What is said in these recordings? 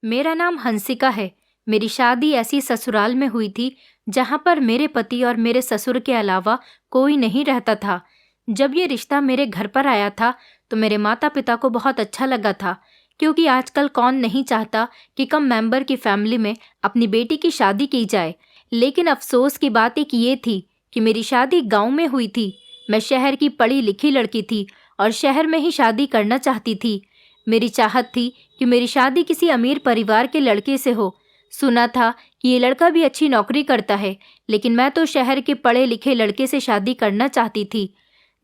मेरा नाम हंसिका है। मेरी शादी ऐसी ससुराल में हुई थी जहाँ पर मेरे पति और मेरे ससुर के अलावा कोई नहीं रहता था। जब ये रिश्ता मेरे घर पर आया था तो मेरे माता पिता को बहुत अच्छा लगा था, क्योंकि आजकल कौन नहीं चाहता कि कम मेंबर की फैमिली में अपनी बेटी की शादी की जाए। लेकिन अफसोस की बात एक ये थी कि मेरी शादी गांव में हुई थी। मैं शहर की पढ़ी लिखी लड़की थी और शहर में ही शादी करना चाहती थी। मेरी चाहत थी कि मेरी शादी किसी अमीर परिवार के लड़के से हो। सुना था कि ये लड़का भी अच्छी नौकरी करता है, लेकिन मैं तो शहर के पढ़े लिखे लड़के से शादी करना चाहती थी,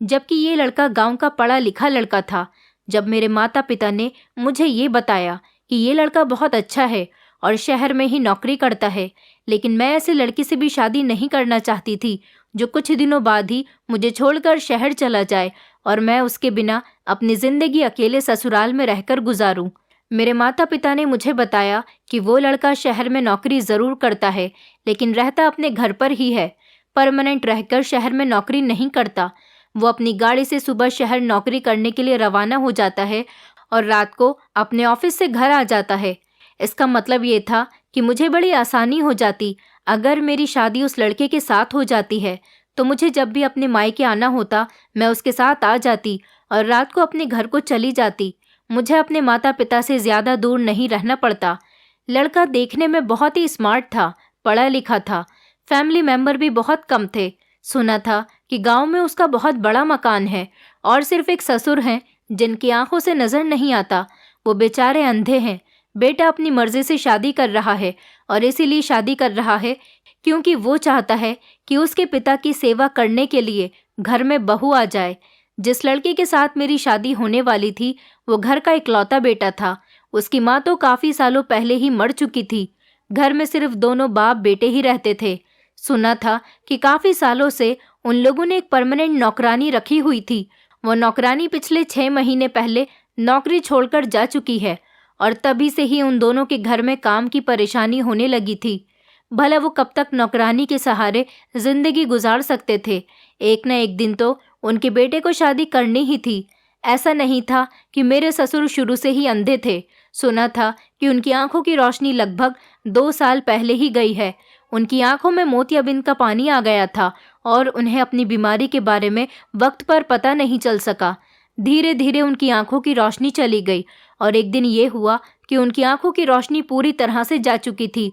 जबकि ये लड़का गांव का पढ़ा लिखा लड़का था। जब मेरे माता पिता ने मुझे ये बताया कि ये लड़का बहुत अच्छा है और शहर में ही नौकरी करता है, लेकिन मैं ऐसे लड़की से भी शादी नहीं करना चाहती थी जो कुछ दिनों बाद ही मुझे छोड़कर शहर चला जाए और मैं उसके बिना अपनी जिंदगी अकेले ससुराल में रहकर गुजारूं। मेरे माता पिता ने मुझे बताया कि वो लड़का शहर में नौकरी जरूर करता है, लेकिन रहता अपने घर पर ही है। परमानेंट रहकर शहर में नौकरी नहीं करता। वो अपनी गाड़ी से सुबह शहर नौकरी करने के लिए रवाना हो जाता है और रात को अपने ऑफिस से घर आ जाता है। इसका मतलब ये था कि मुझे बड़ी आसानी हो जाती। अगर मेरी शादी उस लड़के के साथ हो जाती है तो मुझे जब भी अपने मायके आना होता मैं उसके साथ आ जाती और रात को अपने घर को चली जाती। मुझे अपने माता पिता से ज़्यादा दूर नहीं रहना पड़ता। लड़का देखने में बहुत ही स्मार्ट था, पढ़ा लिखा था। फैमिली मेंबर भी बहुत कम थे। सुना था कि गांव में उसका बहुत बड़ा मकान है और सिर्फ एक ससुर हैं जिनकी आंखों से नजर नहीं आता। वो बेचारे अंधे हैं। बेटा अपनी मर्जी से शादी कर रहा है और इसीलिए शादी कर रहा है क्योंकि वो चाहता है कि उसके पिता की सेवा करने के लिए घर में बहू आ जाए। जिस लड़के के साथ मेरी शादी होने वाली थी वो घर का इकलौता बेटा था। उसकी माँ तो काफी सालों पहले ही मर चुकी थी। घर में सिर्फ दोनों बाप बेटे ही रहते थे। सुना था कि काफी सालों से उन लोगों ने एक परमानेंट नौकरानी रखी हुई थी। वो नौकरानी पिछले 6 महीने पहले नौकरी छोड़कर जा चुकी है और तभी से ही उन दोनों के घर में काम की परेशानी होने लगी थी। भला वो कब तक नौकरानी के सहारे जिंदगी गुजार सकते थे। एक न एक दिन तो उनके बेटे को शादी करनी ही थी। ऐसा नहीं था कि मेरे ससुर शुरू से ही अंधे थे। सुना था कि उनकी आंखों की रोशनी लगभग 2 साल पहले ही गई है। उनकी आंखों में मोतियाबिंद का पानी आ गया था और उन्हें अपनी बीमारी के बारे में वक्त पर पता नहीं चल सका। धीरे धीरे उनकी आंखों की रोशनी चली गई और एक दिन ये हुआ कि उनकी आंखों की रोशनी पूरी तरह से जा चुकी थी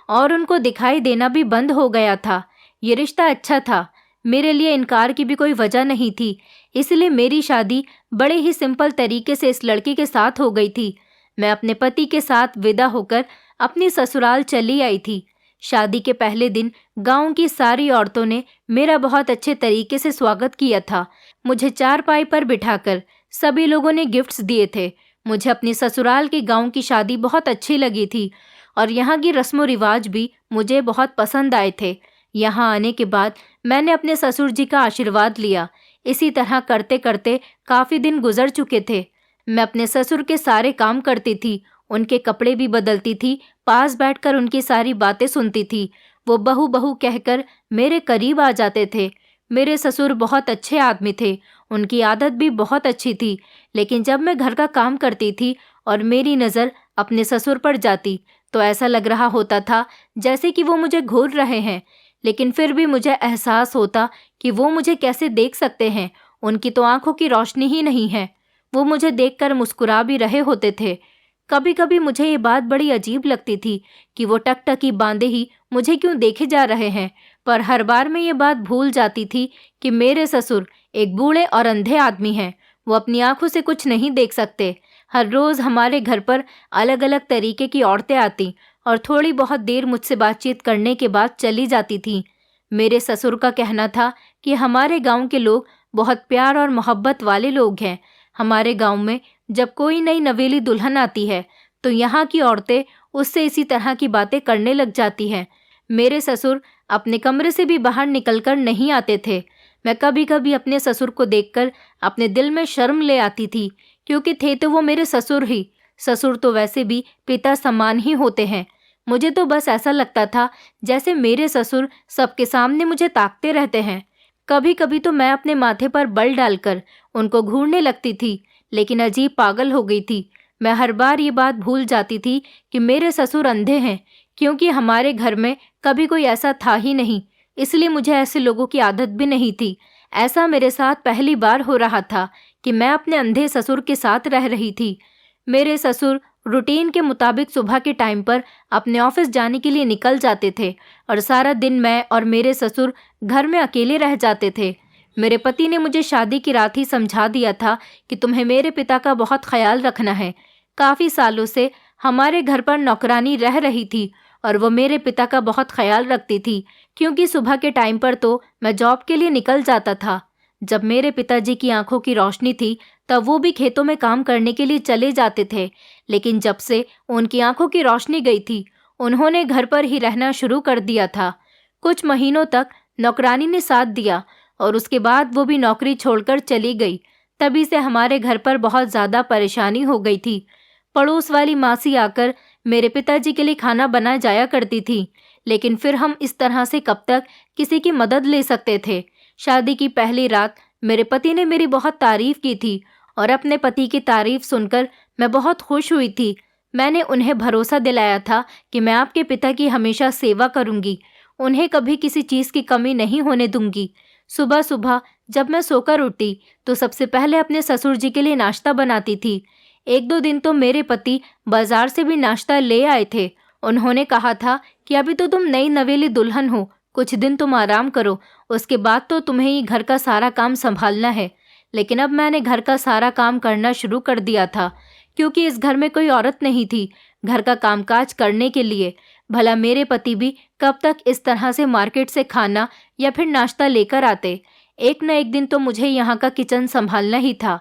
और उनको दिखाई देना भी बंद हो गया था। ये रिश्ता अच्छा था, मेरे लिए इनकार की भी कोई वजह नहीं थी, इसलिए मेरी शादी बड़े ही सिंपल तरीके से इस लड़के के साथ हो गई थी। मैं अपने पति के साथ विदा होकर अपनी ससुराल चली आई थी। शादी के पहले दिन गांव की सारी औरतों ने मेरा बहुत अच्छे तरीके से स्वागत किया था। मुझे चारपाई पर बिठाकर सभी लोगों ने गिफ्ट्स दिए थे। मुझे अपनी ससुराल के गांव की शादी बहुत अच्छी लगी थी और यहाँ की रस्म रिवाज भी मुझे बहुत पसंद आए थे। यहाँ आने के बाद मैंने अपने ससुर जी का आशीर्वाद लिया। इसी तरह करते करते काफ़ी दिन गुजर चुके थे। मैं अपने ससुर के सारे काम करती थी, उनके कपड़े भी बदलती थी, पास बैठकर उनकी सारी बातें सुनती थी। वो बहू बहू कहकर मेरे करीब आ जाते थे। मेरे ससुर बहुत अच्छे आदमी थे, उनकी आदत भी बहुत अच्छी थी। लेकिन जब मैं घर का काम करती थी और मेरी नज़र अपने ससुर पर जाती तो ऐसा लग रहा होता था जैसे कि वो मुझे घूर रहे हैं। लेकिन फिर भी मुझे एहसास होता कि वो मुझे कैसे देख सकते हैं, उनकी तो आंखों की रोशनी ही नहीं है। वो मुझे देखकर मुस्कुरा भी रहे होते थे। कभी कभी मुझे ये बात बड़ी अजीब लगती थी कि वो टकटकी बांधे ही मुझे क्यों देखे जा रहे हैं, पर हर बार मैं ये बात भूल जाती थी कि मेरे ससुर एक बूढ़े और अंधे आदमी हैं। वो अपनी आंखों से कुछ नहीं देख सकते। हर रोज़ हमारे घर पर अलग अलग तरीके की औरतें आती और थोड़ी बहुत देर मुझसे बातचीत करने के बाद चली जाती थीं। मेरे ससुर का कहना था कि हमारे गांव के लोग बहुत प्यार और मोहब्बत वाले लोग हैं। हमारे गांव में जब कोई नई नवेली दुल्हन आती है तो यहाँ की औरतें उससे इसी तरह की बातें करने लग जाती हैं। मेरे ससुर अपने कमरे से भी बाहर निकलकर नहीं आते थे। मैं कभी कभी अपने ससुर को देखकर अपने दिल में शर्म ले आती थी, क्योंकि थे तो वो मेरे ससुर ही। ससुर तो वैसे भी पिता समान ही होते हैं। मुझे तो बस ऐसा लगता था जैसे मेरे ससुर सबके सामने मुझे ताकते रहते हैं। कभी कभी तो मैं अपने माथे पर बल डालकर उनको घूरने लगती थी, लेकिन अजीब पागल हो गई थी। मैं हर बार ये बात भूल जाती थी कि मेरे ससुर अंधे हैं, क्योंकि हमारे घर में कभी कोई ऐसा था ही नहीं, इसलिए मुझे ऐसे लोगों की आदत भी नहीं थी। ऐसा मेरे साथ पहली बार हो रहा था कि मैं अपने अंधे ससुर के साथ रह रही थी। मेरे ससुर रूटीन के मुताबिक सुबह के टाइम पर अपने ऑफिस जाने के लिए निकल जाते थे और सारा दिन मैं और मेरे ससुर घर में अकेले रह जाते थे। मेरे पति ने मुझे शादी की रात ही समझा दिया था कि तुम्हें मेरे पिता का बहुत ख्याल रखना है। काफ़ी सालों से हमारे घर पर नौकरानी रह रही थी और वो मेरे पिता का बहुत ख्याल रखती थी, क्योंकि सुबह के टाइम पर तो मैं जॉब के लिए निकल जाता था। जब मेरे पिताजी की आंखों की रोशनी थी तब वो भी खेतों में काम करने के लिए चले जाते थे, लेकिन जब से उनकी आंखों की रोशनी गई थी उन्होंने घर पर ही रहना शुरू कर दिया था। कुछ महीनों तक नौकरानी ने साथ दिया और उसके बाद वो भी नौकरी छोड़कर चली गई। तभी से हमारे घर पर बहुत ज़्यादा परेशानी हो गई थी। पड़ोस वाली मासी आकर मेरे पिताजी के लिए खाना बना जाया करती थी, लेकिन फिर हम इस तरह से कब तक किसी की मदद ले सकते थे। शादी की पहली रात मेरे पति ने मेरी बहुत तारीफ की थी और अपने पति की तारीफ सुनकर मैं बहुत खुश हुई थी। मैंने उन्हें भरोसा दिलाया था कि मैं आपके पिता की हमेशा सेवा करूंगी, उन्हें कभी किसी चीज़ की कमी नहीं होने दूंगी। सुबह सुबह जब मैं सोकर उठी तो सबसे पहले अपने ससुर जी के लिए नाश्ता बनाती थी। एक दो दिन तो मेरे पति बाजार से भी नाश्ता ले आए थे। उन्होंने कहा था कि अभी तो तुम नई नवेली दुल्हन हो, कुछ दिन तुम आराम करो, उसके बाद तो तुम्हें ही घर का सारा काम संभालना है। लेकिन अब मैंने घर का सारा काम करना शुरू कर दिया था, क्योंकि इस घर में कोई औरत नहीं थी घर का कामकाज करने के लिए। भला मेरे पति भी कब तक इस तरह से मार्केट से खाना या फिर नाश्ता लेकर आते। एक न एक दिन तो मुझे यहाँ का किचन संभालना ही था।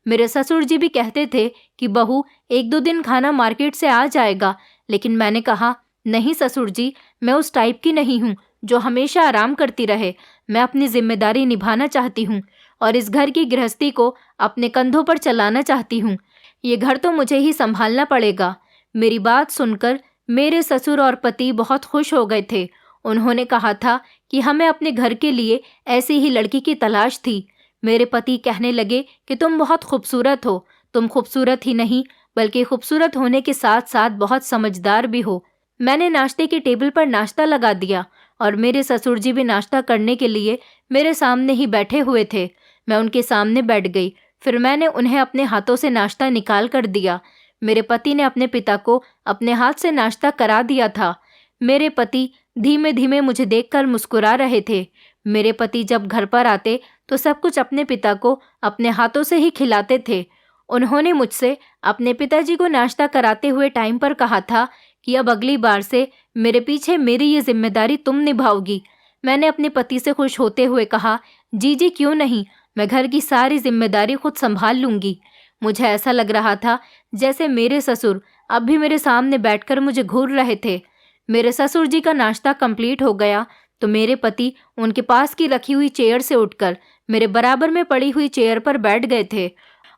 मेरे ससुर जी भी कहते थे कि बहू एक दो दिन खाना मार्केट से आ जाएगा, लेकिन मैंने कहा नहीं ससुर जी, मैं उस टाइप की नहीं हूँ जो हमेशा आराम करती रहे। मैं अपनी जिम्मेदारी निभाना चाहती हूँ और इस घर की गृहस्थी को अपने कंधों पर चलाना चाहती हूँ। ये घर तो मुझे ही संभालना पड़ेगा। मेरी बात सुनकर मेरे ससुर और पति बहुत खुश हो गए थे। उन्होंने कहा था कि हमें अपने घर के लिए ऐसी ही लड़की की तलाश थी। मेरे पति कहने लगे कि तुम बहुत खूबसूरत हो। तुम खूबसूरत ही नहीं बल्कि खूबसूरत होने के साथ साथ बहुत समझदार भी हो। मैंने नाश्ते की टेबल पर नाश्ता लगा दिया और मेरे ससुर जी भी नाश्ता करने के लिए मेरे सामने ही बैठे हुए थे। मैं उनके सामने बैठ गई। फिर मैंने उन्हें अपने हाथों से नाश्ता निकाल कर दिया। मेरे पति ने अपने पिता को अपने हाथ से नाश्ता करा दिया था। मेरे पति धीमे धीमे मुझे देखकर मुस्कुरा रहे थे। मेरे पति जब घर पर आते तो सब कुछ अपने पिता को अपने हाथों से ही खिलाते थे। उन्होंने मुझसे अपने पिताजी को नाश्ता कराते हुए टाइम पर कहा था कि अब अगली बार से मेरे पीछे मेरी ये जिम्मेदारी तुम निभाओगी। मैंने अपने पति से खुश होते हुए कहा, जी जी क्यों नहीं, मैं घर की सारी जिम्मेदारी खुद संभाल लूँगी। मुझे ऐसा लग रहा था जैसे मेरे ससुर अब भी मेरे सामने बैठकर मुझे घूर रहे थे। मेरे ससुर जी का नाश्ता कंप्लीट हो गया तो मेरे पति उनके पास की रखी हुई चेयर से उठकर मेरे बराबर में पड़ी हुई चेयर पर बैठ गए थे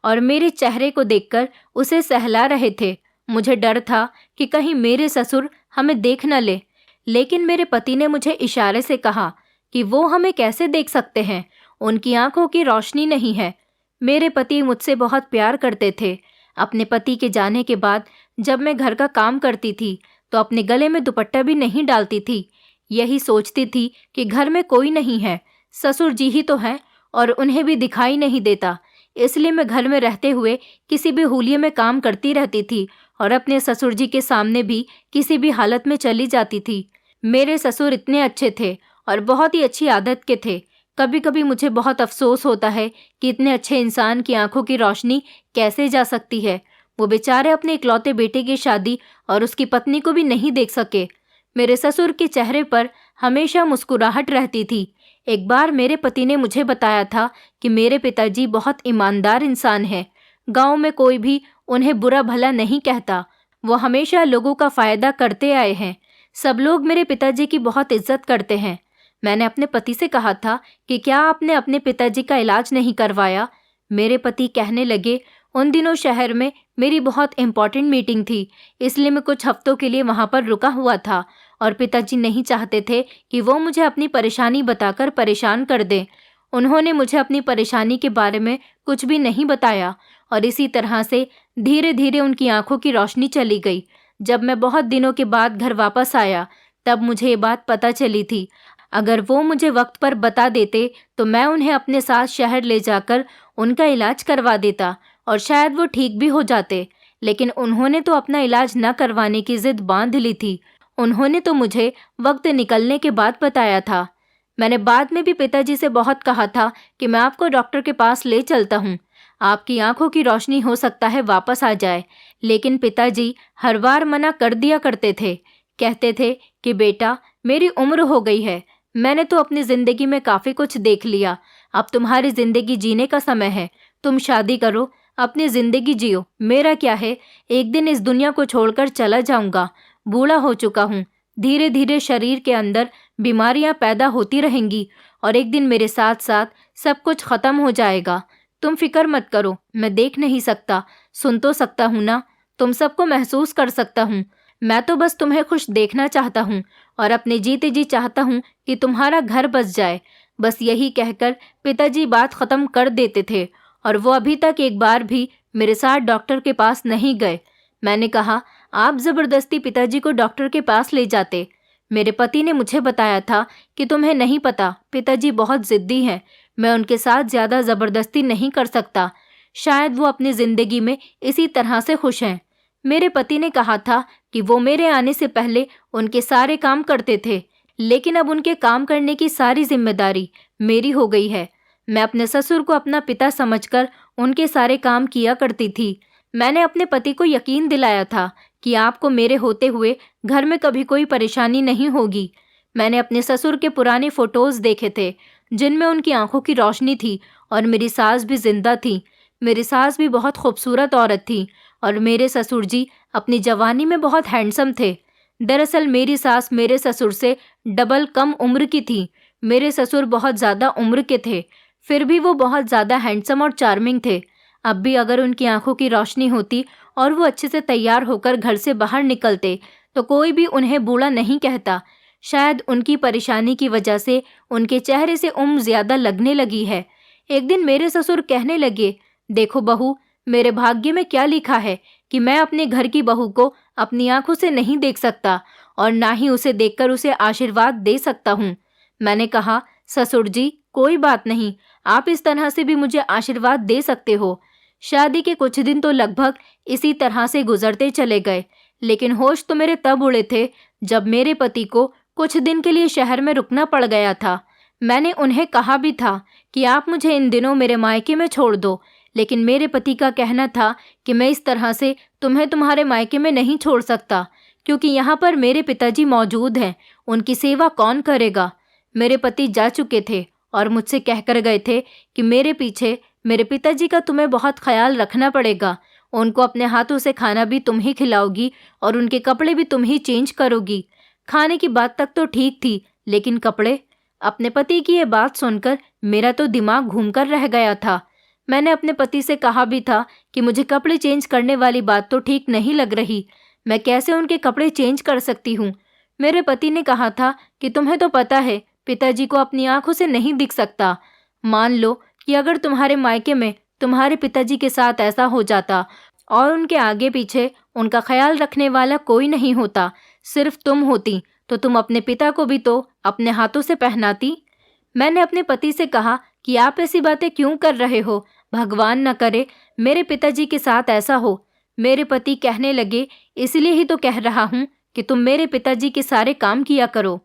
और मेरे चेहरे को देखकर उसे सहला रहे थे। मुझे डर था कि कहीं मेरे ससुर हमें देख न ले, लेकिन मेरे पति ने मुझे इशारे से कहा कि वो हमें कैसे देख सकते हैं, उनकी आंखों की रोशनी नहीं है। मेरे पति मुझसे बहुत प्यार करते थे। अपने पति के जाने के बाद जब मैं घर का काम करती थी तो अपने गले में दुपट्टा भी नहीं डालती थी। यही सोचती थी कि घर में कोई नहीं है, ससुर जी ही तो हैं और उन्हें भी दिखाई नहीं देता। इसलिए मैं घर में रहते हुए किसी भी हुलिये में काम करती रहती थी और अपने ससुर जी के सामने भी किसी भी हालत में चली जाती थी। मेरे ससुर इतने अच्छे थे और बहुत ही अच्छी आदत के थे। कभी कभी मुझे बहुत अफसोस होता है कि इतने अच्छे इंसान की आंखों की रोशनी कैसे जा सकती है। वो बेचारे अपने इकलौते बेटे की शादी और उसकी पत्नी को भी नहीं देख सके। मेरे ससुर के चेहरे पर हमेशा मुस्कुराहट रहती थी। एक बार मेरे पति ने मुझे बताया था कि मेरे पिताजी बहुत ईमानदार इंसान हैं। गांव में कोई भी उन्हें बुरा भला नहीं कहता। वो हमेशा लोगों का फ़ायदा करते आए हैं। सब लोग मेरे पिताजी की बहुत इज्जत करते हैं। मैंने अपने पति से कहा था कि क्या आपने अपने पिताजी का इलाज नहीं करवाया। मेरे पति कहने लगे, उन दिनों शहर में मेरी बहुत इम्पॉर्टेंट मीटिंग थी, इसलिए मैं कुछ हफ्तों के लिए वहाँ पर रुका हुआ था और पिताजी नहीं चाहते थे कि वो मुझे अपनी परेशानी बताकर परेशान कर दें। उन्होंने मुझे अपनी परेशानी के बारे में कुछ भी नहीं बताया और इसी तरह से धीरे धीरे उनकी आंखों की रोशनी चली गई। जब मैं बहुत दिनों के बाद घर वापस आया तब मुझे ये बात पता चली थी। अगर वो मुझे वक्त पर बता देते तो मैं उन्हें अपने साथ शहर ले जाकर उनका इलाज करवा देता और शायद वो ठीक भी हो जाते। लेकिन उन्होंने तो अपना इलाज न करवाने की जिद बांध ली थी। उन्होंने तो मुझे वक्त निकलने के बाद बताया था। मैंने बाद में भी पिताजी से बहुत कहा था कि मैं आपको डॉक्टर के पास ले चलता हूँ, आपकी आंखों की रोशनी हो सकता है वापस आ जाए। लेकिन पिताजी हर बार मना कर दिया करते थे। कहते थे कि बेटा, मेरी उम्र हो गई है, मैंने तो अपनी जिंदगी में काफ़ी कुछ देख लिया, अब तुम्हारी जिंदगी जीने का समय है, तुम शादी करो, अपनी जिंदगी जियो, मेरा क्या है, एक दिन इस दुनिया को छोड़कर चला जाऊंगा, बूढ़ा हो चुका हूँ, धीरे धीरे शरीर के अंदर बीमारियां पैदा होती रहेंगी और एक दिन मेरे साथ साथ सब कुछ खत्म हो जाएगा। तुम फिक्र मत करो, मैं देख नहीं सकता, सुन तो सकता हूँ ना, तुम सबको महसूस कर सकता हूँ। मैं तो बस तुम्हें खुश देखना चाहता हूँ और अपने जीते जी चाहता हूँ कि तुम्हारा घर बस जाए। बस यही कहकर पिताजी बात खत्म कर देते थे और वो अभी तक एक बार भी मेरे साथ डॉक्टर के पास नहीं गए। मैंने कहा, आप ज़बरदस्ती पिताजी को डॉक्टर के पास ले जाते। मेरे पति ने मुझे बताया था कि तुम्हें नहीं पता, पिताजी बहुत ज़िद्दी हैं, मैं उनके साथ ज़्यादा ज़बरदस्ती नहीं कर सकता। शायद वो अपनी ज़िंदगी में इसी तरह से खुश हैं। मेरे पति ने कहा था कि वो मेरे आने से पहले उनके सारे काम करते थे, लेकिन अब उनके काम करने की सारी जिम्मेदारी मेरी हो गई है। मैं अपने ससुर को अपना पिता समझकर उनके सारे काम किया करती थी। मैंने अपने पति को यकीन दिलाया था कि आपको मेरे होते हुए घर में कभी कोई परेशानी नहीं होगी। मैंने अपने ससुर के पुराने फोटोज देखे थे जिनमें उनकी आंखों की रोशनी थी और मेरी सास भी जिंदा थी। मेरी सास भी बहुत खूबसूरत औरत थी और मेरे ससुर जी अपनी जवानी में बहुत हैंडसम थे। दरअसल मेरी सास मेरे ससुर से डबल कम उम्र की थी। मेरे ससुर बहुत ज़्यादा उम्र के थे, फिर भी वो बहुत ज़्यादा हैंडसम और चार्मिंग थे। अब भी अगर उनकी आंखों की रोशनी होती और वो अच्छे से तैयार होकर घर से बाहर निकलते तो कोई भी उन्हें बूढ़ा नहीं कहता। शायद उनकी परेशानी की वजह से उनके चेहरे से उम्र ज़्यादा लगने लगी है। एक दिन मेरे ससुर कहने लगे, देखो बहू, मेरे भाग्य में क्या लिखा है कि मैं अपने घर की बहू को अपनी आंखों से नहीं देख सकता और ना ही उसे देखकर उसे आशीर्वाद दे सकता हूँ। मैंने कहा, ससुर जी कोई बात नहीं, आप इस तरह से भी मुझे आशीर्वाद दे सकते हो। शादी के कुछ दिन तो लगभग इसी तरह से गुजरते चले गए, लेकिन होश तो मेरे तब उड़े थे जब मेरे पति को कुछ दिन के लिए शहर में रुकना पड़ गया था। मैंने उन्हें कहा भी था कि आप मुझे इन दिनों मेरे मायके में छोड़ दो, लेकिन मेरे पति का कहना था कि मैं इस तरह से तुम्हें तुम्हारे मायके में नहीं छोड़ सकता, क्योंकि यहाँ पर मेरे पिताजी मौजूद हैं, उनकी सेवा कौन करेगा। मेरे पति जा चुके थे और मुझसे कहकर गए थे कि मेरे पीछे मेरे पिताजी का तुम्हें बहुत ख्याल रखना पड़ेगा, उनको अपने हाथों से खाना भी तुम ही खिलाओगी और उनके कपड़े भी तुम ही चेंज करोगी। खाने की बात तक तो ठीक थी, लेकिन कपड़े? अपने पति की ये बात सुनकर मेरा तो दिमाग घूमकर रह गया था। मैंने अपने पति से कहा भी था कि मुझे कपड़े चेंज करने वाली बात तो ठीक नहीं लग रही, मैं कैसे उनके कपड़े चेंज कर सकती हूँ। मेरे पति ने कहा था कि तुम्हें तो पता है पिताजी को अपनी आंखों से नहीं दिख सकता। मान लो कि अगर तुम्हारे मायके में तुम्हारे पिताजी के साथ ऐसा हो जाता और उनके आगे पीछे उनका ख्याल रखने वाला कोई नहीं होता, सिर्फ तुम होती, तो तुम अपने पिता को भी तो अपने हाथों से पहनाती। मैंने अपने पति से कहा कि आप ऐसी बातें क्यों कर रहे हो, भगवान न करे मेरे पिताजी के साथ ऐसा हो। मेरे पति कहने लगे, इसलिए ही तो कह रहा हूँ कि तुम मेरे पिताजी के सारे काम किया करो।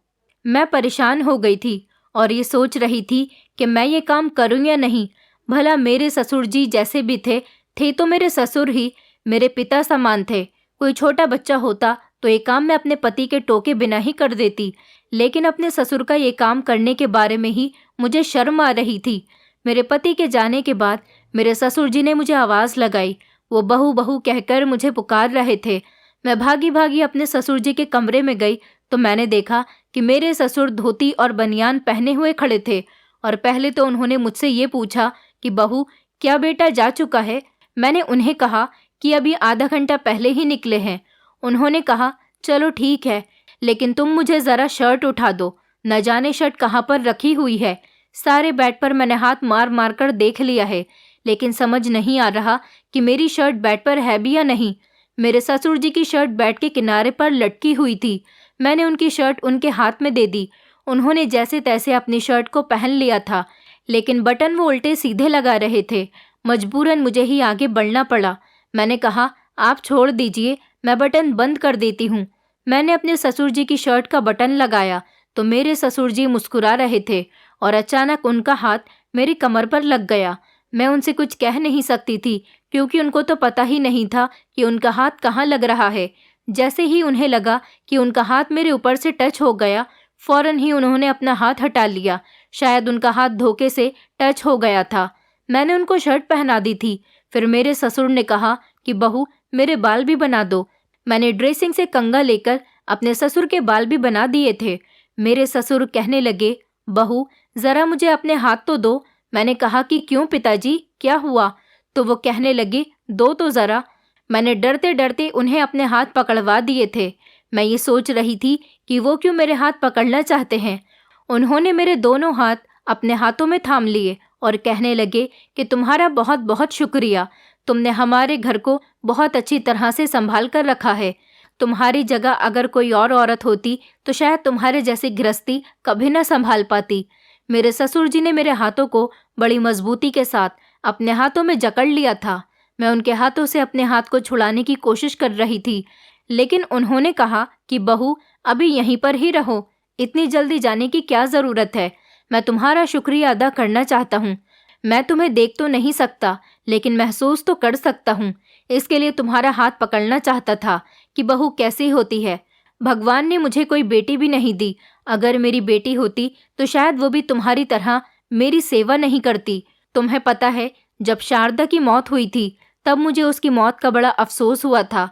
मैं परेशान हो गई थी और ये सोच रही थी कि मैं ये काम करूँ या नहीं। भला मेरे ससुर जी जैसे भी थे तो मेरे ससुर ही मेरे पिता समान थे। कोई छोटा बच्चा होता तो ये काम मैं अपने पति के टोके बिना ही कर देती, लेकिन अपने ससुर का ये काम करने के बारे में ही मुझे शर्म आ रही थी। मेरे पति के जाने के बाद मेरे ससुर जी ने मुझे आवाज़ लगाई। वो बहू बहू कहकर मुझे पुकार रहे थे। मैं भागी भागी अपने ससुर जी के कमरे में गई तो मैंने देखा कि मेरे ससुर धोती और बनियान पहने हुए खड़े थे और पहले तो उन्होंने मुझसे ये पूछा कि बहू, क्या बेटा जा चुका है? मैंने उन्हें कहा कि अभी आधा घंटा पहले ही निकले हैं। उन्होंने कहा, चलो ठीक है, लेकिन तुम मुझे ज़रा शर्ट उठा दो, न जाने शर्ट कहाँ पर रखी हुई है। सारे बेड पर मैंने हाथ मार मार कर देख लिया है, लेकिन समझ नहीं आ रहा कि मेरी शर्ट बेड पर है भी या नहीं। मेरे ससुर जी की शर्ट बेड के किनारे पर लटकी हुई थी। मैंने उनकी शर्ट उनके हाथ में दे दी। उन्होंने जैसे तैसे अपनी शर्ट को पहन लिया था, लेकिन बटन वो उल्टे सीधे लगा रहे थे। मजबूरन मुझे ही आगे बढ़ना पड़ा। मैंने कहा, आप छोड़ दीजिए, मैं बटन बंद कर देती हूँ। मैंने अपने ससुर जी की शर्ट का बटन लगाया तो मेरे ससुर जी मुस्कुरा रहे थे और अचानक उनका हाथ मेरी कमर पर लग गया। मैं उनसे कुछ कह नहीं सकती थी क्योंकि उनको तो पता ही नहीं था कि उनका हाथ कहाँ लग रहा है। जैसे ही उन्हें लगा कि उनका हाथ मेरे ऊपर से टच हो गया, फौरन ही उन्होंने अपना हाथ हटा लिया। शायद उनका हाथ धोखे से टच हो गया था। मैंने उनको शर्ट पहना दी थी। फिर मेरे ससुर ने कहा कि बहू, मेरे बाल भी बना दो। मैंने ड्रेसिंग से कंघा लेकर अपने ससुर के बाल भी बना दिए थे। मेरे ससुर कहने लगे, बहू जरा मुझे अपने हाथ तो दो। मैंने कहा कि क्यों पिताजी, क्या हुआ? तो वो कहने लगे, दो तो जरा। मैंने डरते डरते उन्हें अपने हाथ पकड़वा दिए थे। मैं ये सोच रही थी कि वो क्यों मेरे हाथ पकड़ना चाहते हैं। उन्होंने मेरे दोनों हाथ अपने हाथों में थाम लिए और कहने लगे कि तुम्हारा बहुत बहुत शुक्रिया। तुमने हमारे घर को बहुत अच्छी तरह से संभाल कर रखा है। तुम्हारी जगह अगर कोई और औरत होती तो शायद तुम्हारे जैसी गृहस्थी कभी न संभाल पाती। मेरे ससुर जी ने मेरे हाथों को बड़ी मजबूती के साथ अपने हाथों में जकड़ लिया था। मैं उनके हाथों से अपने हाथ को छुड़ाने की कोशिश कर रही थी, लेकिन उन्होंने कहा कि बहू, अभी यहीं पर ही रहो, इतनी जल्दी जाने की क्या ज़रूरत है। मैं तुम्हारा शुक्रिया अदा करना चाहता हूँ। मैं तुम्हें देख तो नहीं सकता, लेकिन महसूस तो कर सकता हूँ। इसके लिए तुम्हारा हाथ पकड़ना चाहता था कि बहू कैसी होती है। भगवान ने मुझे कोई बेटी भी नहीं दी। अगर मेरी बेटी होती तो शायद वो भी तुम्हारी तरह मेरी सेवा नहीं करती। तुम्हें पता है, जब शारदा की मौत हुई थी तब मुझे उसकी मौत का बड़ा अफसोस हुआ था,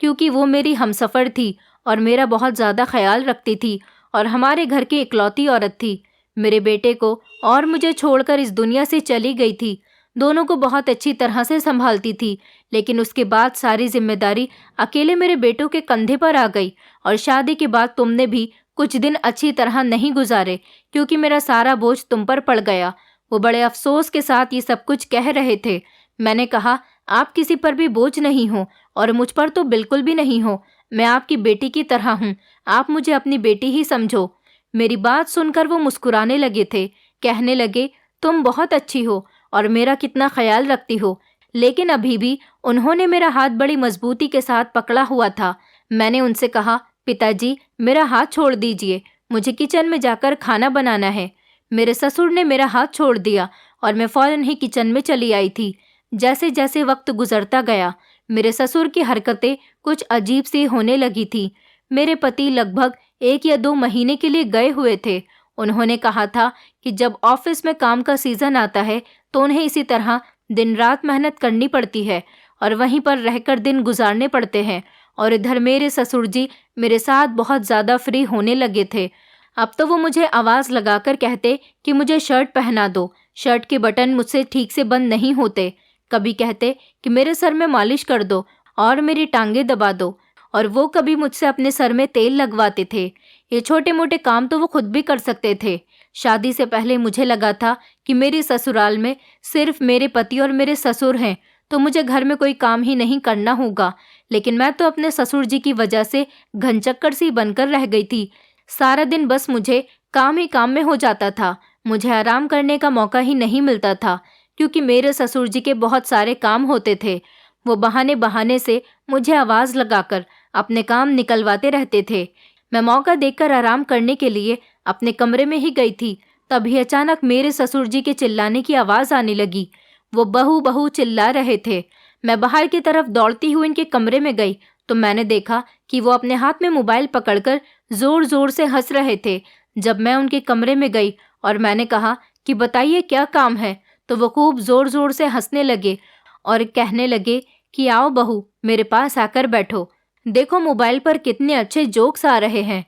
क्योंकि वो मेरी हमसफ़र थी और मेरा बहुत ज़्यादा ख्याल रखती थी और हमारे घर की इकलौती औरत थी। मेरे बेटे को और मुझे छोड़कर इस दुनिया से चली गई थी। दोनों को बहुत अच्छी तरह से संभालती थी, लेकिन उसके बाद सारी जिम्मेदारी अकेले मेरे बेटों के कंधे पर आ गई। और शादी के बाद तुमने भी कुछ दिन अच्छी तरह नहीं गुजारे, क्योंकि मेरा सारा बोझ तुम पर पड़ गया। वो बड़े अफसोस के साथ ये सब कुछ कह रहे थे। मैंने कहा, आप किसी पर भी बोझ नहीं हो और मुझ पर तो बिल्कुल भी नहीं हो। मैं आपकी बेटी की तरह हूँ, आप मुझे अपनी बेटी ही समझो। मेरी बात सुनकर वो मुस्कुराने लगे थे। कहने लगे, तुम बहुत अच्छी हो और मेरा कितना ख्याल रखती हो। लेकिन अभी भी उन्होंने मेरा हाथ बड़ी मजबूती के साथ पकड़ा हुआ था। मैंने उनसे कहा, पिताजी, मेरा हाथ छोड़ दीजिए, मुझे किचन में जाकर खाना बनाना है। मेरे ससुर ने मेरा हाथ छोड़ दिया और मैं फौरन ही किचन में चली आई थी। जैसे जैसे वक्त गुजरता गया, मेरे ससुर की हरकतें कुछ अजीब सी होने लगी थी। मेरे पति लगभग 1 या 2 महीने के लिए गए हुए थे। उन्होंने कहा था कि जब ऑफिस में काम का सीजन आता है तो उन्हें इसी तरह दिन रात मेहनत करनी पड़ती है और वहीं पर रहकर दिन गुजारने पड़ते हैं। और इधर मेरे ससुर जी मेरे साथ बहुत ज़्यादा फ्री होने लगे थे। अब तो वो मुझे आवाज़ लगाकर कहते कि मुझे शर्ट पहना दो। शर्ट के बटन मुझसे ठीक से बंद नहीं होते। कभी कहते कि मेरे सर में मालिश कर दो और मेरी टांगें दबा दो, और वो कभी मुझसे अपने सर में तेल लगवाते थे। ये छोटे मोटे काम तो वो खुद भी कर सकते थे। शादी से पहले मुझे लगा था कि मेरी ससुराल में सिर्फ मेरे पति और मेरे ससुर हैं, तो मुझे घर में कोई काम ही नहीं करना होगा। लेकिन मैं तो अपने ससुर जी की वजह से घनचक्कर सी बनकर रह गई थी। सारा दिन बस मुझे काम ही काम में हो जाता था। मुझे आराम करने का मौका ही नहीं मिलता था, क्योंकि मेरे ससुर जी के बहुत सारे काम होते थे। वो बहाने बहाने से मुझे आवाज़ लगाकर अपने काम निकलवाते रहते थे। मैं मौका देखकर आराम करने के लिए अपने कमरे में ही गई थी। तभी अचानक मेरे ससुर जी के चिल्लाने की आवाज़ आने लगी। वो बहू बहू चिल्ला रहे थे। मैं बाहर की तरफ दौड़ती हुई इनके कमरे में गई तो मैंने देखा कि वो अपने हाथ में मोबाइल पकड़कर ज़ोर ज़ोर से हंस रहे थे। जब मैं उनके कमरे में गई और मैंने कहा कि बताइए क्या काम है, तो वो खूब ज़ोर ज़ोर से हंसने लगे और कहने लगे कि आओ बहू, मेरे पास आकर बैठो, देखो मोबाइल पर कितने अच्छे जोक्स आ रहे हैं।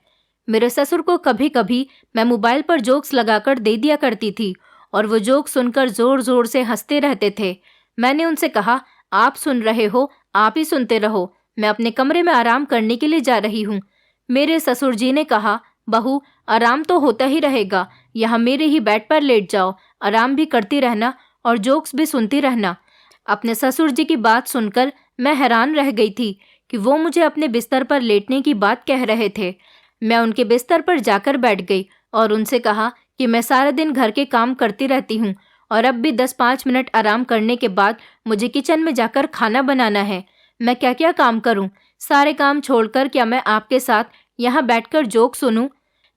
मेरे ससुर को कभी कभी मैं मोबाइल पर जोक्स लगाकर दे दिया करती थी और वो जोक सुनकर ज़ोर ज़ोर से हंसते रहते थे। मैंने उनसे कहा, आप सुन रहे हो, आप ही सुनते रहो, मैं अपने कमरे में आराम करने के लिए जा रही हूँ। मेरे ससुर जी ने कहा, बहू, आराम तो होता ही रहेगा, यहाँ मेरे ही बेड पर लेट जाओ, आराम भी करती रहना और जोक्स भी सुनती रहना। अपने ससुर जी की बात सुनकर मैं हैरान रह गई थी कि वो मुझे अपने बिस्तर पर लेटने की बात कह रहे थे। मैं उनके बिस्तर पर जाकर बैठ गई और उनसे कहा कि मैं सारा दिन घर के काम करती रहती हूँ और अब भी 10-5 मिनट आराम करने के बाद मुझे किचन में जाकर खाना बनाना है। मैं क्या क्या काम करूँ? सारे काम छोड़कर क्या मैं आपके साथ यहाँ बैठकर जोक सुनूं?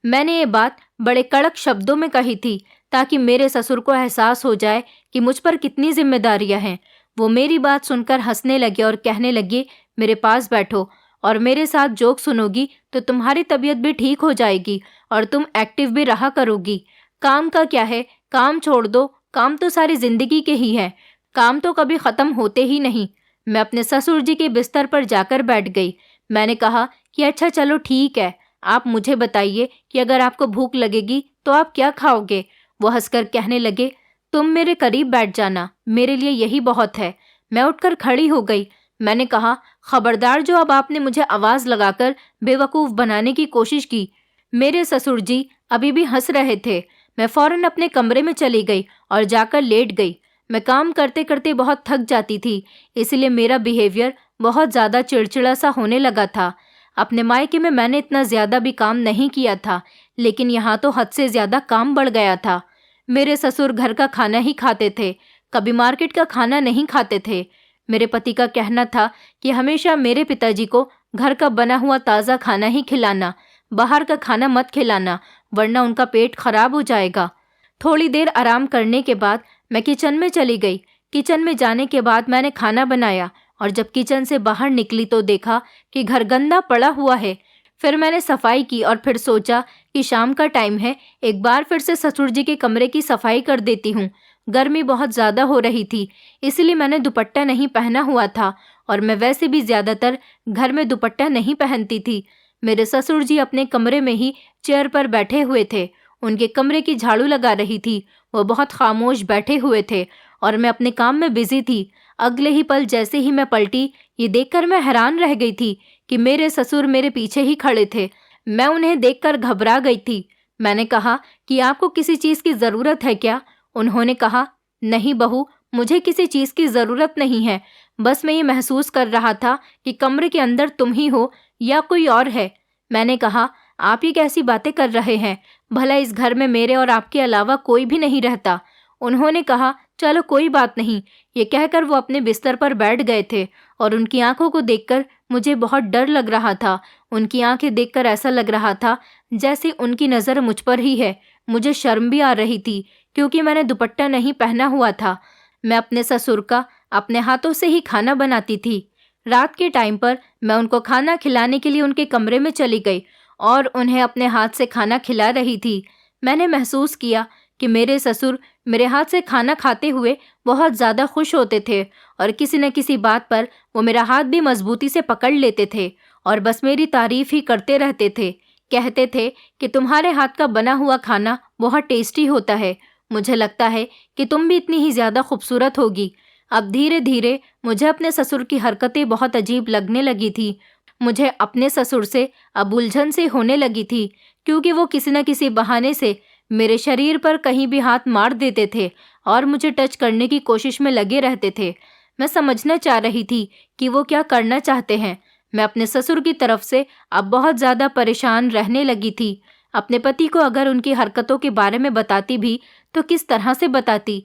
मैंने ये बात बड़े कड़क शब्दों में कही थी ताकि मेरे ससुर को एहसास हो जाए कि मुझ पर कितनी जिम्मेदारियां हैं। वो मेरी बात सुनकर हंसने लगे और कहने लगे, मेरे पास बैठो और मेरे साथ जोक सुनोगी तो तुम्हारी तबीयत भी ठीक हो जाएगी और तुम एक्टिव भी रहा करोगी। काम का क्या है, काम छोड़ दो, काम तो सारी जिंदगी के ही है, काम तो कभी खत्म होते ही नहीं। मैं अपने ससुर जी के बिस्तर पर जाकर बैठ गई। मैंने कहा कि अच्छा चलो ठीक है, आप मुझे बताइए कि अगर आपको भूख लगेगी तो आप क्या खाओगे? वो हंसकर कहने लगे, तुम मेरे करीब बैठ जाना, मेरे लिए यही बहुत है। मैं उठकर खड़ी हो गई। मैंने कहा, खबरदार जो अब आपने मुझे आवाज लगाकर बेवकूफ बनाने की कोशिश की। मेरे ससुर जी अभी भी हंस रहे थे। मैं फौरन अपने कमरे में चली गई और जाकर लेट गई। मैं काम करते करते बहुत थक जाती थी, इसलिए मेरा बिहेवियर बहुत ज़्यादा चिड़चिड़ा सा होने लगा था। अपने मायके में मैंने इतना ज़्यादा भी काम नहीं किया था, लेकिन यहाँ तो हद से ज़्यादा काम बढ़ गया था। मेरे ससुर घर का खाना ही खाते थे, कभी मार्केट का खाना नहीं खाते थे। मेरे पति का कहना था कि हमेशा मेरे पिताजी को घर का बना हुआ ताज़ा खाना ही खिलाना, बाहर का खाना मत खिलाना, वरना उनका पेट खराब हो जाएगा। थोड़ी देर आराम करने के बाद मैं किचन में चली गई। किचन में जाने के बाद मैंने खाना बनाया और जब किचन से बाहर निकली तो देखा कि घर गंदा पड़ा हुआ है। फिर मैंने सफाई की और फिर सोचा कि शाम का टाइम है, एक बार फिर से ससुर जी के कमरे की सफाई कर देती हूँ। गर्मी बहुत ज़्यादा हो रही थी, इसलिए मैंने दुपट्टा नहीं पहना हुआ था और मैं वैसे भी ज़्यादातर घर में दुपट्टा नहीं पहनती थी। मेरे ससुर जी अपने कमरे में ही चेयर पर बैठे हुए थे। उनके कमरे की झाड़ू लगा रही थी। वो बहुत खामोश बैठे हुए थे और मैं अपने काम में बिजी थी। अगले ही पल जैसे ही मैं पलटी, ये देखकर मैं हैरान रह गई थी कि मेरे ससुर मेरे पीछे ही खड़े थे। मैं उन्हें देखकर घबरा गई थी। मैंने कहा कि आपको किसी चीज़ की ज़रूरत है क्या? उन्होंने कहा, नहीं बहू, मुझे किसी चीज़ की ज़रूरत नहीं है, बस मैं ये महसूस कर रहा था कि कमरे के अंदर तुम ही हो या कोई और है। मैंने कहा, आप ये कैसी बातें कर रहे हैं? भला इस घर में मेरे और आपके अलावा कोई भी नहीं रहता। उन्होंने कहा, चलो कोई बात नहीं। ये कहकर वो अपने बिस्तर पर बैठ गए थे और उनकी आंखों को देखकर मुझे बहुत डर लग रहा था। उनकी आंखें देखकर ऐसा लग रहा था जैसे उनकी नज़र मुझ पर ही है। मुझे शर्म भी आ रही थी क्योंकि मैंने दुपट्टा नहीं पहना हुआ था। मैं अपने ससुर का अपने हाथों से ही खाना बनाती थी। रात के टाइम पर मैं उनको खाना खिलाने के लिए उनके कमरे में चली गई और उन्हें अपने हाथ से खाना खिला रही थी। मैंने महसूस किया कि मेरे ससुर मेरे हाथ से खाना खाते हुए बहुत ज़्यादा खुश होते थे और किसी न किसी बात पर वो मेरा हाथ भी मजबूती से पकड़ लेते थे और बस मेरी तारीफ ही करते रहते थे। कहते थे कि तुम्हारे हाथ का बना हुआ खाना बहुत टेस्टी होता है। मुझे लगता है कि तुम भी इतनी ही ज़्यादा खूबसूरत होगी। अब धीरे धीरे मुझे अपने ससुर की हरकतें बहुत अजीब लगने लगी थी। मुझे अपने ससुर से अब उलझन से होने लगी थी क्योंकि वो किसी न किसी बहाने से मेरे शरीर पर कहीं भी हाथ मार देते थे और मुझे टच करने की कोशिश में लगे रहते थे। मैं समझना चाह रही थी कि वो क्या करना चाहते हैं। मैं अपने ससुर की तरफ से अब बहुत ज़्यादा परेशान रहने लगी थी। अपने पति को अगर उनकी हरकतों के बारे में बताती भी तो किस तरह से बताती,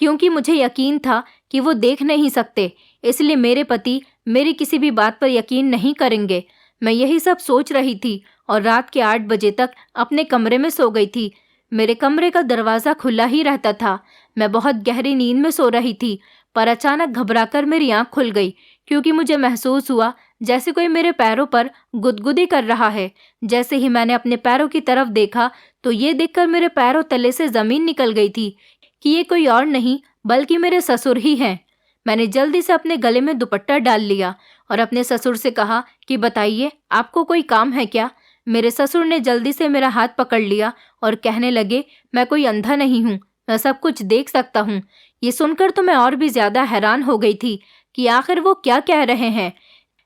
क्योंकि मुझे यकीन था कि वो देख नहीं सकते, इसलिए मेरे पति मेरी किसी भी बात पर यकीन नहीं करेंगे। मैं यही सब सोच रही थी और रात के 8 बजे तक अपने कमरे में सो गई थी। मेरे कमरे का दरवाज़ा खुला ही रहता था। मैं बहुत गहरी नींद में सो रही थी, पर अचानक घबराकर मेरी आंख खुल गई क्योंकि मुझे महसूस हुआ जैसे कोई मेरे पैरों पर गुदगुदी कर रहा है। जैसे ही मैंने अपने पैरों की तरफ देखा तो ये देखकर मेरे पैरों तले से ज़मीन निकल गई थी कि ये कोई और नहीं बल्कि मेरे ससुर ही हैं। मैंने जल्दी से अपने गले में दुपट्टा डाल लिया और अपने ससुर से कहा कि बताइए, आपको कोई काम है क्या? मेरे ससुर ने जल्दी से मेरा हाथ पकड़ लिया और कहने लगे, मैं कोई अंधा नहीं हूँ, मैं सब कुछ देख सकता हूँ। ये सुनकर तो मैं और भी ज़्यादा हैरान हो गई थी कि आखिर वो क्या कह रहे हैं,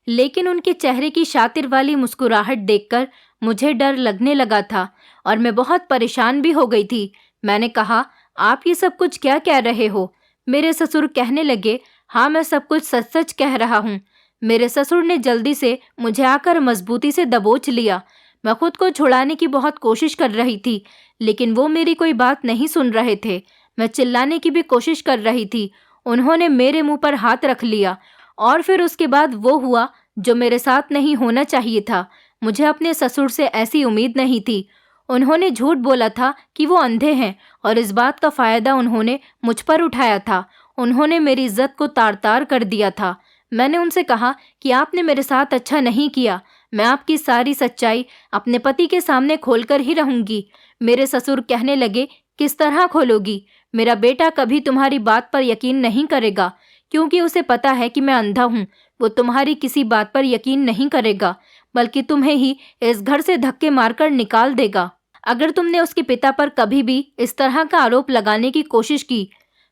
लेकिन उनके चेहरे की शातिर वाली मुस्कुराहट देखकर मुझे डर लगने लगा था और मैं बहुत परेशान भी हो गई थी। मैंने कहा, आप ये सब कुछ क्या कह रहे हो? मेरे ससुर कहने लगे, हाँ मैं सब कुछ सच सच कह रहा हूँ। मेरे ससुर ने जल्दी से मुझे आकर मजबूती से दबोच लिया। मैं खुद को छुड़ाने की बहुत कोशिश कर रही थी, लेकिन वो मेरी कोई बात नहीं सुन रहे थे। मैं चिल्लाने की भी कोशिश कर रही थी। उन्होंने मेरे मुंह पर हाथ रख लिया और फिर उसके बाद वो हुआ जो मेरे साथ नहीं होना चाहिए था। मुझे अपने ससुर से ऐसी उम्मीद नहीं थी। उन्होंने झूठ बोला था कि वो अंधे हैं और इस बात का फायदा उन्होंने मुझ पर उठाया था। उन्होंने मेरी इज्जत को तार-तार कर दिया था। मैंने उनसे कहा कि आपने मेरे साथ अच्छा नहीं किया। मैं आपकी सारी सच्चाई अपने पति के सामने खोलकर ही रहूंगी। मेरे ससुर कहने लगे, किस तरह खोलोगी? मेरा बेटा कभी तुम्हारी बात पर यकीन नहीं करेगा, क्योंकि उसे पता है कि मैं अंधा हूँ। वो तुम्हारी किसी बात पर यकीन नहीं करेगा, बल्कि तुम्हें ही इस घर से धक्के मारकर निकाल देगा अगर तुमने उसके पिता पर कभी भी इस तरह का आरोप लगाने की कोशिश की।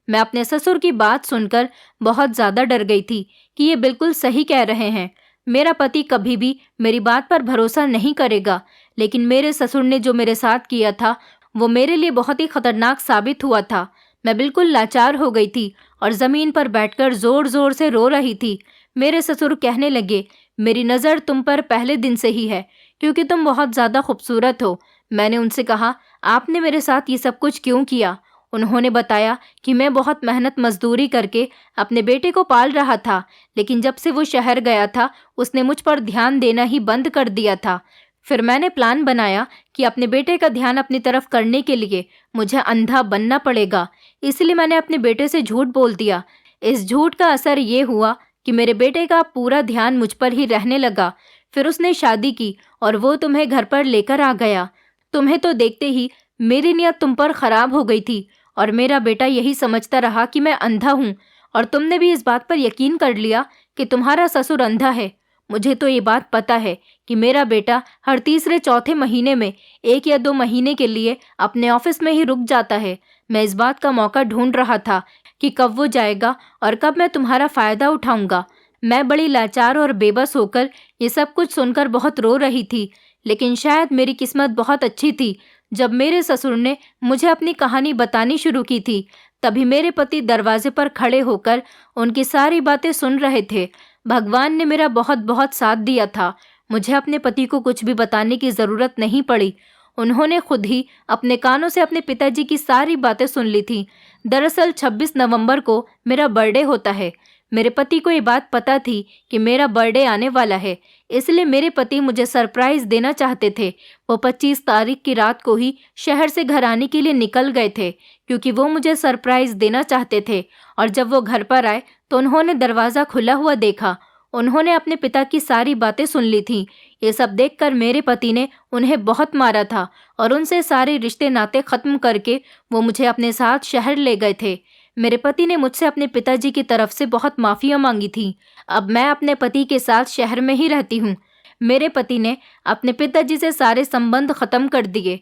मैं अपने ससुर की बात सुनकर बहुत ज्यादा डर गई थी कि ये बिल्कुल सही कह रहे हैं। मेरा पति कभी भी मेरी बात पर भरोसा नहीं करेगा, लेकिन मेरे ससुर ने जो मेरे साथ किया था वो मेरे लिए बहुत ही खतरनाक साबित हुआ था। मैं बिल्कुल लाचार हो गई थी और जमीन पर बैठकर जोर जोर से रो रही थी। मेरे ससुर कहने लगे, मेरी नज़र तुम पर पहले दिन से ही है, क्योंकि तुम बहुत ज़्यादा खूबसूरत हो। मैंने उनसे कहा, आपने मेरे साथ ये सब कुछ क्यों किया? उन्होंने बताया कि मैं बहुत मेहनत मजदूरी करके अपने बेटे को पाल रहा था, लेकिन जब से वो शहर गया था उसने मुझ पर ध्यान देना ही बंद कर दिया था। फिर मैंने प्लान बनाया कि अपने बेटे का ध्यान अपनी तरफ करने के लिए मुझे अंधा बनना पड़ेगा, इसलिए मैंने अपने बेटे से झूठ बोल दिया। इस झूठ का असर ये हुआ कि मेरे बेटे का पूरा ध्यान मुझ पर ही रहने लगा। फिर उसने शादी की और वो तुम्हें घर पर लेकर आ गया। तुम्हें तो देखते ही मेरी नीयत तुम पर खराब हो गई थी और मेरा बेटा यही समझता रहा कि मैं अंधा हूँ, और तुमने भी इस बात पर यकीन कर लिया कि तुम्हारा ससुर अंधा है। मुझे तो ये बात पता है कि मेरा बेटा हर तीसरे चौथे महीने में 1 या 2 महीने के लिए अपने ऑफिस में ही रुक जाता है। मैं इस बात का मौका ढूंढ रहा था कि कब वो जाएगा और कब मैं तुम्हारा फायदा उठाऊंगा। मैं बड़ी लाचार और बेबस होकर ये सब कुछ सुनकर बहुत रो रही थी, लेकिन शायद मेरी किस्मत बहुत अच्छी थी। जब मेरे ससुर ने मुझे अपनी कहानी बतानी शुरू की थी, तभी मेरे पति दरवाजे पर खड़े होकर उनकी सारी बातें सुन रहे थे। भगवान ने मेरा बहुत बहुत साथ दिया था। मुझे अपने पति को कुछ भी बताने की ज़रूरत नहीं पड़ी। उन्होंने खुद ही अपने कानों से अपने पिताजी की सारी बातें सुन ली थी। दरअसल 26 नवंबर को मेरा बर्थडे होता है। मेरे पति को ये बात पता थी कि मेरा बर्थडे आने वाला है, इसलिए मेरे पति मुझे सरप्राइज देना चाहते थे। वो 25 तारीख की रात को ही शहर से घर आने के लिए निकल गए थे, क्योंकि वो मुझे सरप्राइज देना चाहते थे। और जब वो घर पर आए तो उन्होंने दरवाज़ा खुला हुआ देखा। उन्होंने अपने पिता की सारी बातें सुन ली थीं। ये सब देखकर मेरे पति ने उन्हें बहुत मारा था और उनसे सारे रिश्ते नाते ख़त्म करके वो मुझे अपने साथ शहर ले गए थे। मेरे पति ने मुझसे अपने पिताजी की तरफ से बहुत माफ़ियाँ मांगी थी। अब मैं अपने पति के साथ शहर में ही रहती हूँ। मेरे पति ने अपने पिताजी से सारे संबंध ख़त्म कर दिए।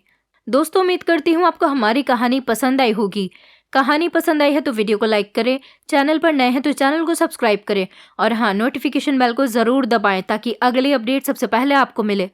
दोस्तों, उम्मीद करती हूँ आपको हमारी कहानी पसंद आई होगी। कहानी पसंद आई है तो वीडियो को लाइक करें, चैनल पर नए हैं तो चैनल को सब्सक्राइब करें और हाँ, नोटिफिकेशन बेल को ज़रूर दबाएं ताकि अगली अपडेट सबसे पहले आपको मिले।